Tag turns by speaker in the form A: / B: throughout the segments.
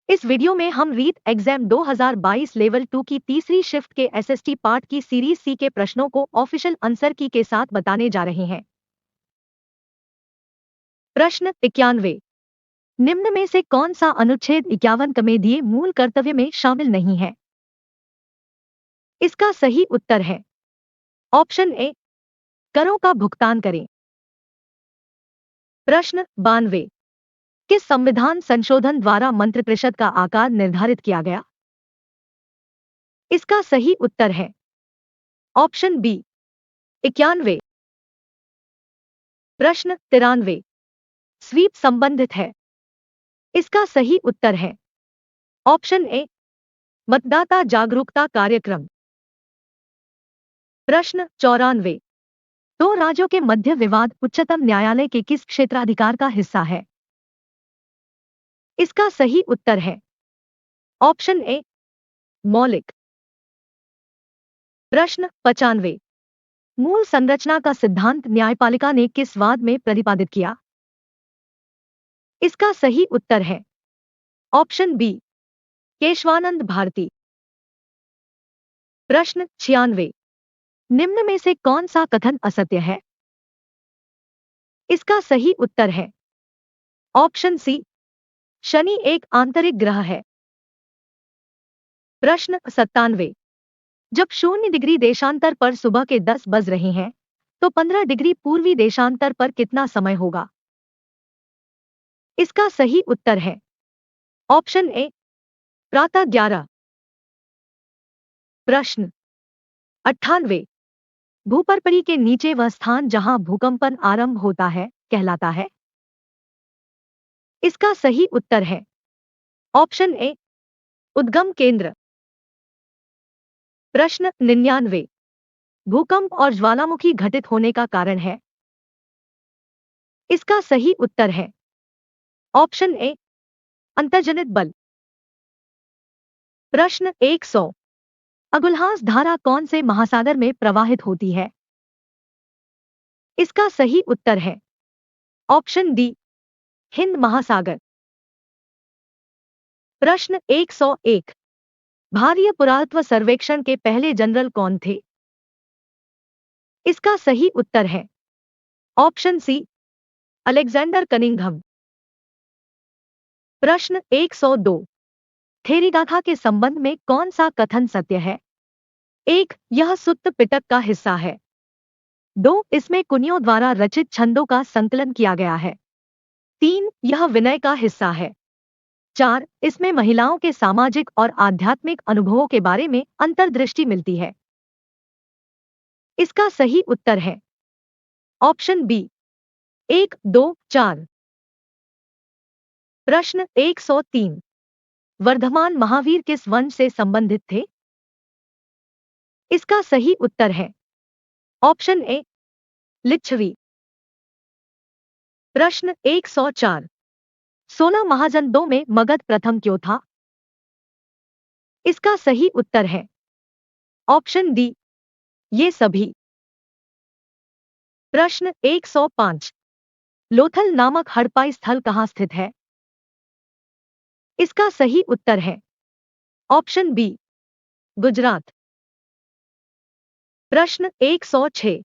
A: इस वीडियो में हम रीट एग्जाम 2022 लेवल 2 की तीसरी शिफ्ट के एसएसटी पार्ट की सीरीज सी के प्रश्नों को ऑफिशियल आंसर की के साथ बताने जा रहे हैं। प्रश्न 91। निम्न में से कौन सा अनुच्छेद 51 कमेदिये मूल कर्तव्य में शामिल नहीं है? इसका सही उत्तर है ऑप्शन ए, करों का भुगतान करें। प्रश्न 92। किस संविधान संशोधन द्वारा मंत्रिपरिषद का आकार निर्धारित किया गया? इसका सही उत्तर है ऑप्शन बी, 91। प्रश्न 93। स्वीप संबंधित है। इसका सही उत्तर है ऑप्शन ए, मतदाता जागरूकता कार्यक्रम। प्रश्न 94। दो राज्यों के मध्य विवाद उच्चतम न्यायालय के किस क्षेत्राधिकार का हिस्सा है? इसका सही उत्तर है ऑप्शन ए, मौलिक। प्रश्न 95। मूल संरचना का सिद्धांत न्यायपालिका ने किस वाद में प्रतिपादित किया? इसका सही उत्तर है ऑप्शन बी, केशवानंद भारती। प्रश्न 96। निम्न में से कौन सा कथन असत्य है? इसका सही उत्तर है ऑप्शन सी, शनि एक आंतरिक ग्रह है। प्रश्न 97। जब 0 डिग्री देशांतर पर सुबह के 10 बज रहे हैं तो 15 डिग्री पूर्वी देशांतर पर कितना समय होगा? इसका सही उत्तर है ऑप्शन ए, प्रातः 11। प्रश्न 98। भूपर्परी के नीचे वह स्थान जहां भूकंपन आरंभ होता है कहलाता है? इसका सही उत्तर है ऑप्शन ए, उद्गम केंद्र। प्रश्न 99। भूकंप और ज्वालामुखी घटित होने का कारण है? इसका सही उत्तर है ऑप्शन ए, अंतर्जनित बल। प्रश्न 100। अगुल्हास धारा कौन से महासागर में प्रवाहित होती है? इसका सही उत्तर है ऑप्शन डी, हिंद महासागर। प्रश्न 101। भारतीय पुरातत्व सर्वेक्षण के पहले जनरल कौन थे? इसका सही उत्तर है ऑप्शन सी, अलेक्जेंडर कनिंघम। प्रश्न 102। थेरीगाथा के संबंध में कौन सा कथन सत्य है? 1, यह सुत्त पिटक का हिस्सा है। 2, इसमें कुनियों द्वारा रचित छंदों का संकलन किया गया है। 3, यह विनय का हिस्सा है। 4, इसमें महिलाओं के सामाजिक और आध्यात्मिक अनुभवों के बारे में अंतर्दृष्टि मिलती है। इसका सही उत्तर है ऑप्शन बी, 1, 2, 4। प्रश्न 103। वर्धमान महावीर किस वंश से संबंधित थे? इसका सही उत्तर है ऑप्शन ए, लिच्छवी। प्रश्न 104। 16 महाजनों में मगध प्रथम क्यों था? इसका सही उत्तर है ऑप्शन डी, ये सभी। प्रश्न 105। लोथल नामक हड़प्पा स्थल कहाँ स्थित है? इसका सही उत्तर है ऑप्शन बी, गुजरात। प्रश्न 106।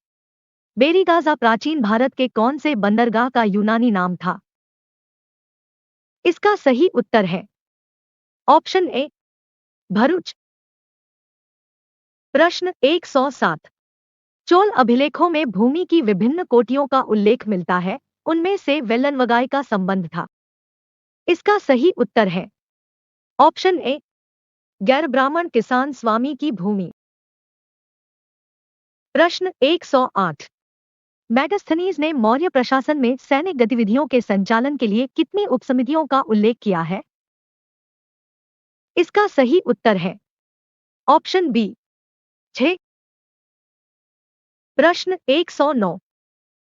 A: बेरीगाजा प्राचीन भारत के कौन से बंदरगाह का यूनानी नाम था? इसका सही उत्तर है ऑप्शन ए, भरूच। प्रश्न 107। चोल अभिलेखों में भूमि की विभिन्न कोटियों का उल्लेख मिलता है, उनमें से वेल्लनवगाई का संबंध था। इसका सही उत्तर है ऑप्शन ए, गैर ब्राह्मण किसान स्वामी की भूमि। प्रश्न 108। मैगस्थनीज ने मौर्य प्रशासन में सैनिक गतिविधियों के संचालन के लिए कितनी उपसमितियों का उल्लेख किया है? इसका सही उत्तर है ऑप्शन बी, 6। प्रश्न 109।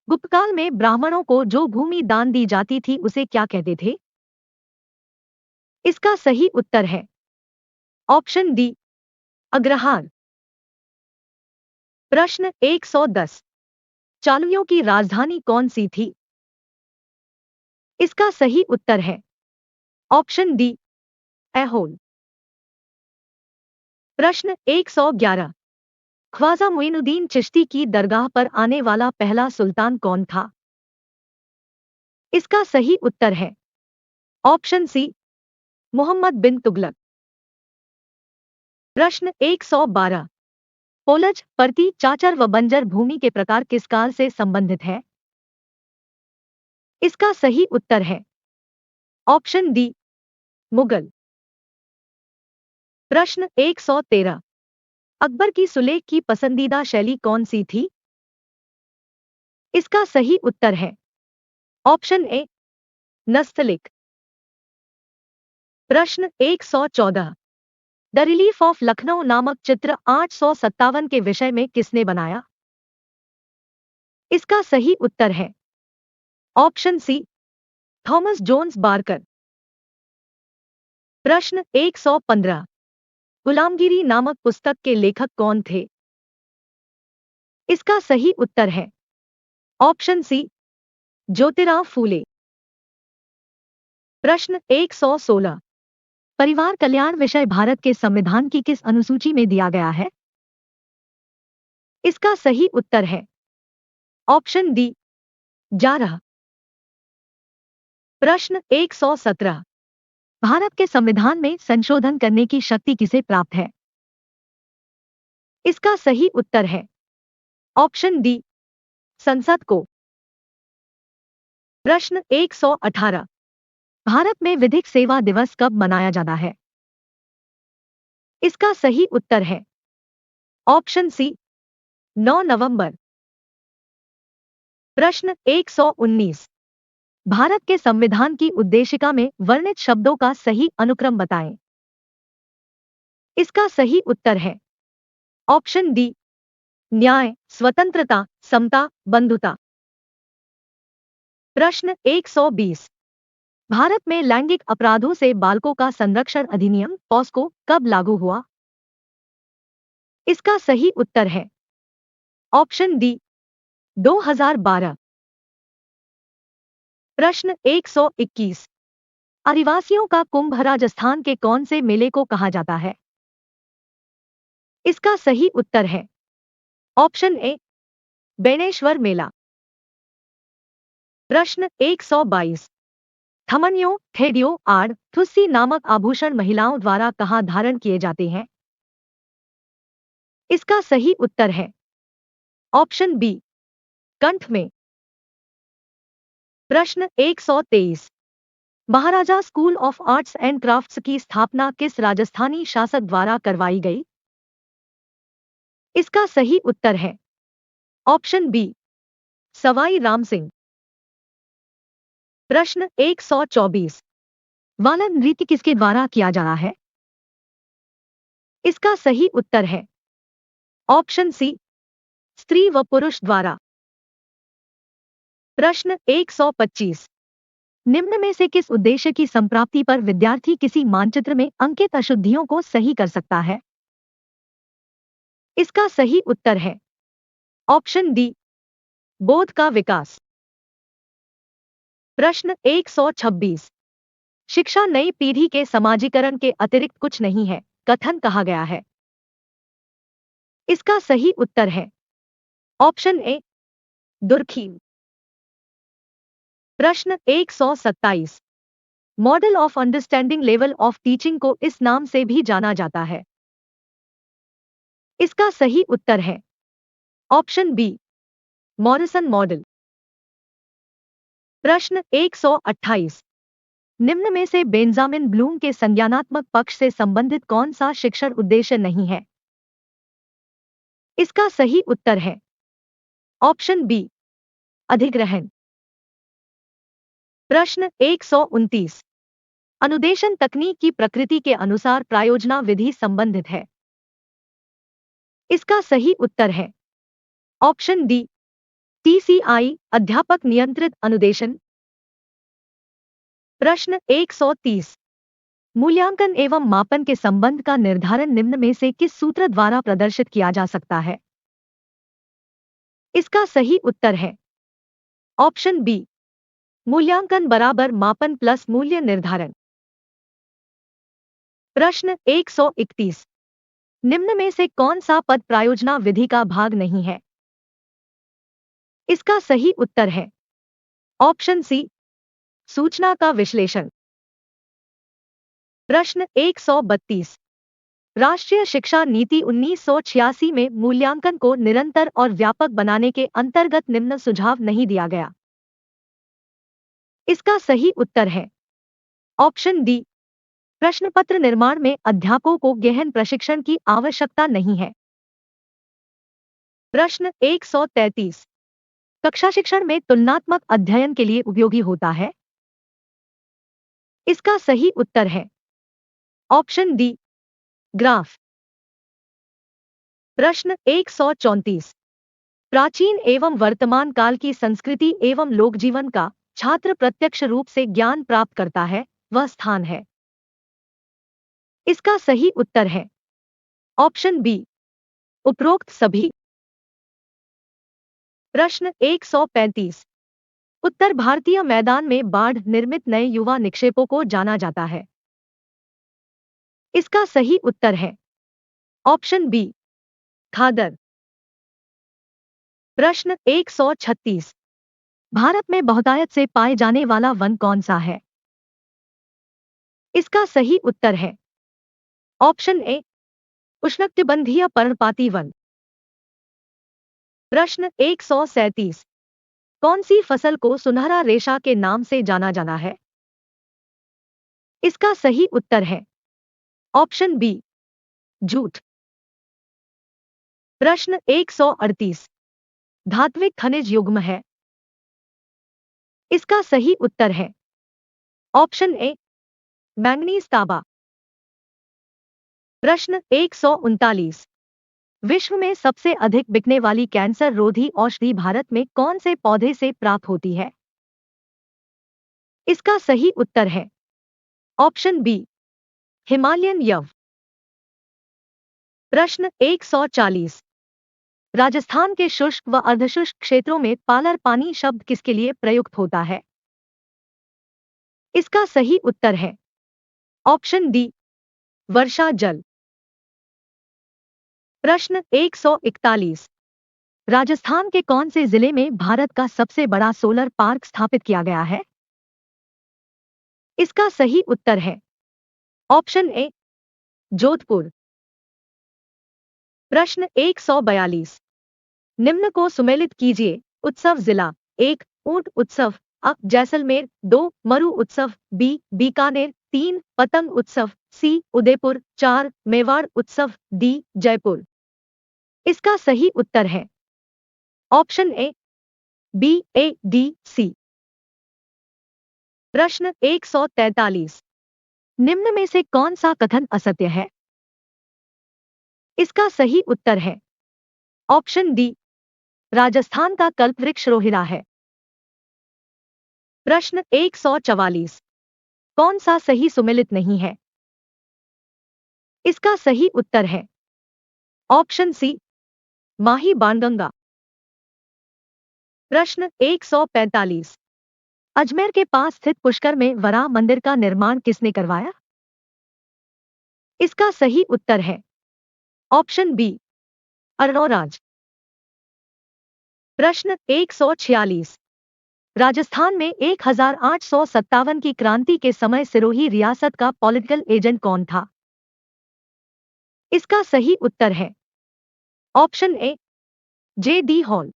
A: गुप्तकाल में ब्राह्मणों को जो भूमि दान दी जाती थी उसे क्या कहते थे? इसका सही उत्तर है ऑप्शन डी, अग्रहार। प्रश्न 110। चालुक्यों की राजधानी कौन सी थी? इसका सही उत्तर है ऑप्शन डी, ए होल। प्रश्न 111। ख्वाजा मुइनुद्दीन चिश्ती की दरगाह पर आने वाला पहला सुल्तान कौन था? इसका सही उत्तर है ऑप्शन सी, मोहम्मद बिन तुगलक। प्रश्न 112। पोलज, परती, चाचर व बंजर भूमि के प्रकार किस काल से संबंधित है? इसका सही उत्तर है ऑप्शन डी, मुगल। प्रश्न 113। अकबर की सुलेख की पसंदीदा शैली कौन सी थी? इसका सही उत्तर है ऑप्शन ए, नस्तलिक। प्रश्न 114। द रिलीफ ऑफ लखनऊ नामक चित्र 857 के विषय में किसने बनाया? इसका सही उत्तर है option C, Thomas Jones Barker. प्रश्न 115। गुलामगिरी नामक पुस्तक के लेखक कौन थे? इसका सही उत्तर है ऑप्शन सी, ज्योतिराव फूले। प्रश्न 116। परिवार कल्याण विषय भारत के संविधान की किस अनुसूची में दिया गया है? इसका सही उत्तर है ऑप्शन डी, 11। प्रश्न 117। भारत के संविधान में संशोधन करने की शक्ति किसे प्राप्त है? इसका सही उत्तर है ऑप्शन डी, संसद को। प्रश्न 118। भारत में विधिक सेवा दिवस कब मनाया जाता है? इसका सही उत्तर है ऑप्शन सी, 9 नवंबर। प्रश्न 119। भारत के संविधान की उद्देशिका में वर्णित शब्दों का सही अनुक्रम बताएं। इसका सही उत्तर है ऑप्शन डी, न्याय, स्वतंत्रता, समता, बंधुता। प्रश्न 120। भारत में लैंगिक अपराधों से बालकों का संरक्षण अधिनियम पॉस्को कब लागू हुआ? इसका सही उत्तर है ऑप्शन डी, 2012। प्रश्न 121। आदिवासियों का कुंभ राजस्थान के कौन से मेले को कहा जाता है? इसका सही उत्तर है ऑप्शन ए, बेणेश्वर मेला। प्रश्न 122। थमनियों, ठेडियों, आड़, थुस्सी नामक आभूषण महिलाओं द्वारा कहाँ धारण किए जाते हैं? इसका सही उत्तर है ऑप्शन बी, कंठ में। प्रश्न 123। Maharaja school of arts and crafts की स्थापना किस राजस्थानी शासक द्वारा करवाई गई? इसका सही उत्तर है ऑप्शन बी, सवाई राम सिंह। प्रश्न 124। वालन नृत्य किसके द्वारा किया जाता है? इसका सही उत्तर है ऑप्शन सी, स्त्री व पुरुष द्वारा। प्रश्न 125। निम्न में से किस उद्देश्य की संप्राप्ति पर विद्यार्थी किसी मानचित्र में अंकित अशुद्धियों को सही कर सकता है? इसका सही उत्तर है ऑप्शन डी, बोध का विकास। प्रश्न 126। शिक्षा नई पीढ़ी के समाजीकरण के अतिरिक्त कुछ नहीं है कथन कहा गया है? इसका सही उत्तर है ऑप्शन ए, दुर्खीम। प्रश्न 127। Model of understanding level of teaching को इस नाम से भी जाना जाता है? इसका सही उत्तर है ऑप्शन बी, मॉरिसन मॉडल। प्रश्न 128। निम्न में से बेंजामिन ब्लूम के संज्ञानात्मक पक्ष से संबंधित कौन सा शिक्षण उद्देश्य नहीं है? इसका सही उत्तर है ऑप्शन बी, अधिग्रहण। प्रश्न 129। अनुदेशन तकनीक की प्रकृति के अनुसार प्रायोजना विधि संबंधित है? इसका सही उत्तर है ऑप्शन डी, टीसीआई, अध्यापक नियंत्रित अनुदेशन। प्रश्न 130। मूल्यांकन एवं मापन के संबंध का निर्धारण निम्न में से किस सूत्र द्वारा प्रदर्शित किया जा सकता है? इसका सही उत्तर है ऑप्शन बी, मूल्यांकन बराबर मापन प्लस मूल्य निर्धारण। प्रश्न 131। निम्न में से कौन सा पद प्रायोजना विधि का भाग नहीं है? इसका सही उत्तर है ऑप्शन सी, सूचना का विश्लेषण। प्रश्न 132। राष्ट्रीय शिक्षा नीति 1986 में मूल्यांकन को निरंतर और व्यापक बनाने के अंतर्गत निम्न सुझाव नहीं दिया गया। इसका सही उत्तर है ऑप्शन डी, प्रश्नपत्र निर्माण में अध्यापकों को गहन प्रशिक्षण की आवश्यकता नहीं है। प्रश्न 133। कक्षा शिक्षण में तुलनात्मक अध्ययन के लिए उपयोगी होता है? इसका सही उत्तर है ऑप्शन डी, ग्राफ। प्रश्न 134। प्राचीन एवं वर्तमान काल की संस्कृति एवं लोकजीवन का छात्र प्रत्यक्ष रूप से ज्ञान प्राप्त करता है, वह स्थान है। इसका सही उत्तर है ऑप्शन बी, उपरोक्त सभी। प्रश्न 135। उत्तर भारतीय मैदान में बाढ़ निर्मित नए युवा निक्षेपों को जाना जाता है। इसका सही उत्तर है ऑप्शन बी, खादर। प्रश्न 136। भारत में बहुतायत से पाए जाने वाला वन कौन सा है? इसका सही उत्तर है ऑप्शन ए, उष्णकटिबंधीय पर्णपाती वन। प्रश्न 137। कौन सी फसल को सुनहरा रेशा के नाम से जाना जाना है? इसका सही उत्तर है ऑप्शन बी, जूट। प्रश्न 138। धात्विक खनिज युग्म है? इसका सही उत्तर है ऑप्शन ए, मैंगनीज तांबा। प्रश्न 139। विश्व में सबसे अधिक बिकने वाली कैंसर रोधी औषधि भारत में कौन से पौधे से प्राप्त होती है? इसका सही उत्तर है ऑप्शन बी, हिमालयन यव। प्रश्न 140। राजस्थान के शुष्क व अर्धशुष्क क्षेत्रों में पालर पानी शब्द किसके लिए प्रयुक्त होता है? इसका सही उत्तर है ऑप्शन डी, वर्षा जल। प्रश्न 141। राजस्थान के कौन से जिले में भारत का सबसे बड़ा सोलर पार्क स्थापित किया गया है? इसका सही उत्तर है ऑप्शन ए, जोधपुर। प्रश्न 142। निम्न को सुमेलित कीजिए। उत्सव जिला: 1, ऊंट उत्सव, अ, जैसलमेर, 2, मरु उत्सव, बी, बीकानेर, 3, पतंग उत्सव, सी, उदयपुर, 4, मेवाड़ उत्सव, डी, जयपुर। इसका सही उत्तर है option A, B, A, D, C. प्रश्न 143। निम्न में से कौन सा कथन असत्य है? इसका सही उत्तर है ऑप्शन डी, राजस्थान का कल्पवृक्ष रोहिरा है। प्रश्न 144। कौन सा सही सुमेलित नहीं है? इसका सही उत्तर है ऑप्शन सी, माही बाणगंगा। प्रश्न 145। अजमेर के पास स्थित पुष्कर में वराह मंदिर का निर्माण किसने करवाया? इसका सही उत्तर है ऑप्शन बी, अर्णोराज। प्रश्न 146। राजस्थान में 1857 की क्रांति के समय सिरोही रियासत का पॉलिटिकल एजेंट कौन था? इसका सही उत्तर है ऑप्शन ए, जे डी हॉल।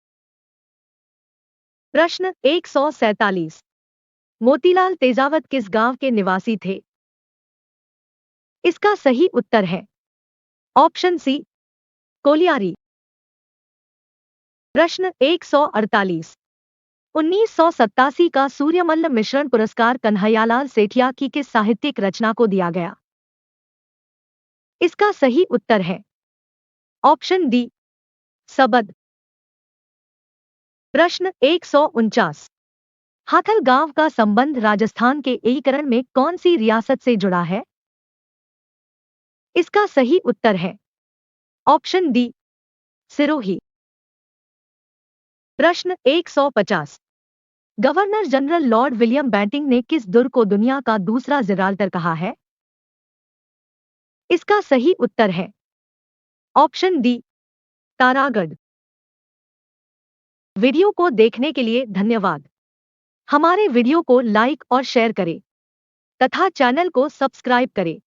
A: प्रश्न 147। मोतीलाल तेजावत किस गांव के निवासी थे? इसका सही उत्तर है ऑप्शन सी, कोलियारी। प्रश्न 148। 1987 का सूर्यमल्ल मिश्रण पुरस्कार कन्हैयालाल सेठिया की किस साहित्यिक रचना को दिया गया? इसका सही उत्तर है ऑप्शन डी, सबद। प्रश्न 149। हाथल गांव का संबंध राजस्थान के एकीकरण में कौन सी रियासत से जुड़ा है? इसका सही उत्तर है ऑप्शन डी, सिरोही। प्रश्न 150। Governor general Lord William Bentinck ने किस दुर्ग को दुनिया का दूसरा जिब्राल्टर कहा है? इसका सही उत्तर है ऑप्शन डी तारागढ़। वीडियो को देखने के लिए धन्यवाद। हमारे वीडियो को लाइक और शेयर करें तथा चैनल को सब्सक्राइब करें।